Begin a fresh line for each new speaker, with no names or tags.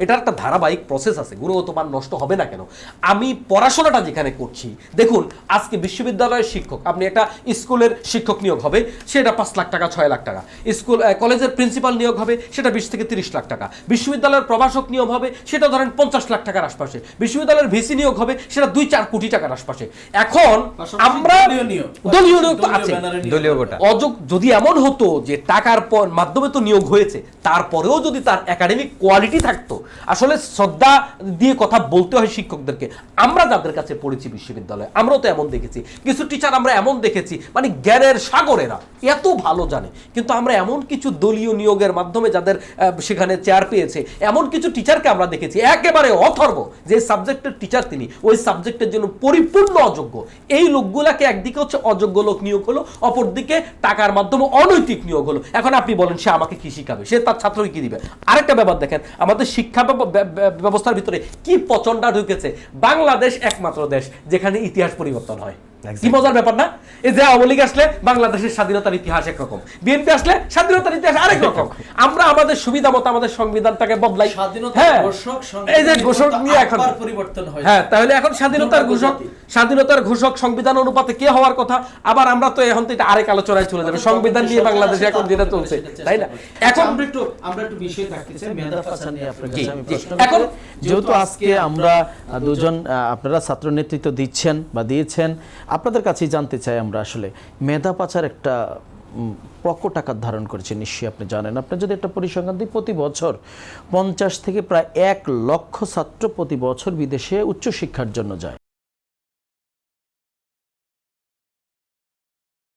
এটার একটা ধারাবাহিক প্রসেস আছে, গুণগত মান নষ্ট হবে না কেন? আমি পড়াশোনাটা যেখানে করছি, দেখুন আজকে বিশ্ববিদ্যালয়ের শিক্ষক, আপনি একটা স্কুলের শিক্ষক নিয়োগ হবে সেটা 5 লাখ টাকা 6 লাখ টাকা, স্কুল কলেজের প্রিন্সিপাল নিয়োগ হবে সেটা 20 থেকে 30 লাখ টাকা, বিশ্ববিদ্যালয়ের প্রভাষক নিয়োগ হবে সেটা ধরেন 50 লাখ টাকার আশপাশে, বিশ্ববিদ্যালয়ের ভিসি নিয়োগ হবে সেটা 2-4 কোটি টাকার আশপাশে। এখন আমরা দলীয় নিয়োগ তো আছে,
দলীয় কোটা
যদি এমন হতো যে টাকার মাধ্যমে তো নিয়োগ হয়েছে, তারপরেও যদি তার একাডেমিক কোয়ালিটি থাকতো, আসলে শ্রদ্ধা দিয়ে কথা বলতে হয় শিক্ষকদেরকে। আমরা যাদের কাছে পড়েছি বিশ্ববিদ্যালয়ে, আমরাও তো এমন দেখেছি, কিছু টিচার আমরা এমন দেখেছি মানে জ্ঞানের সাগরেরা এত ভালো জানে, কিন্তু আমরা এমন কিছু দলীয় নিয়োগের মাধ্যমে যাদের সেখানে চেয়ার পেয়েছে, এমন কিছু টিচারকে আমরা দেখেছি একেবারে অথর্ব, যে সাবজেক্টের টিচার তিনি ওই সাবজেক্টের জন্য পরিপূর্ণ অযোগ্য। এই লোকগুলাকে একদিকে হচ্ছে অযোগ্য লোক নিয়োগ হলো, অপরদিকে টাকার মাধ্যমে অনৈতিক নিয়োগ হলো। এখন আপনি বলেন সে আমাকে কি শিখাবে, সে তার ছাত্রকে কি দিবে? আরেকটা ব্যাপার দেখেন, আমাদের শিক্ষা ব্যবস্থার ভিতরে কি পচনটা ঢুকেছে। বাংলাদেশ একমাত্র দেশ যেখানে ইতিহাস পরিবর্তন হয়। কি মজার ব্যাপার না? এই যে আওয়ামী লীগ আসলে বাংলাদেশের স্বাধীনতার ইতিহাস একরকম, বিএনপি আসলে স্বাধীনতার ইতিহাস আরেক রকম। আমরা আমাদের সুবিধা মতো আমাদের সংবিধানটাকে বদলাই। হ্যাঁ, এই যে ঘোষক নিয়ে এখন
পরিবর্তন হয়।
হ্যাঁ, তাহলে এখন স্বাধীনতার ঘোষক সংবিধান অনুপাতে কে হওয়ার কথা? আবার আমরা তো এখন তো এটা আরেক আলোচনায় চলে যাবে, সংবিধান নিয়ে বাংলাদেশে এখন যেটা চলছে, তাই না? এখন
আমরা একটু বিষয় থাকতে চাই, মেধা পাচার নিয়ে আপনার কাছে আমি প্রশ্ন
এখন যেহেতু আজকে আমরা দুজন, আপনারা ছাত্র নেতৃত্ব দিচ্ছেন বা দিয়েছেন, আপনাদের কাছেই জানতে চাই আমরা, আসলে মেধা পাচার একটা প্রকট আকার ধারণ করেছে, নিশ্চয়ই আপনি জানেন। আপনি যদি একটা পরিসংখ্যান দিই, প্রতি বছর 50 থেকে প্রায় 1 লক্ষ ছাত্র প্রতি বছর বিদেশে উচ্চশিক্ষার জন্য যায়।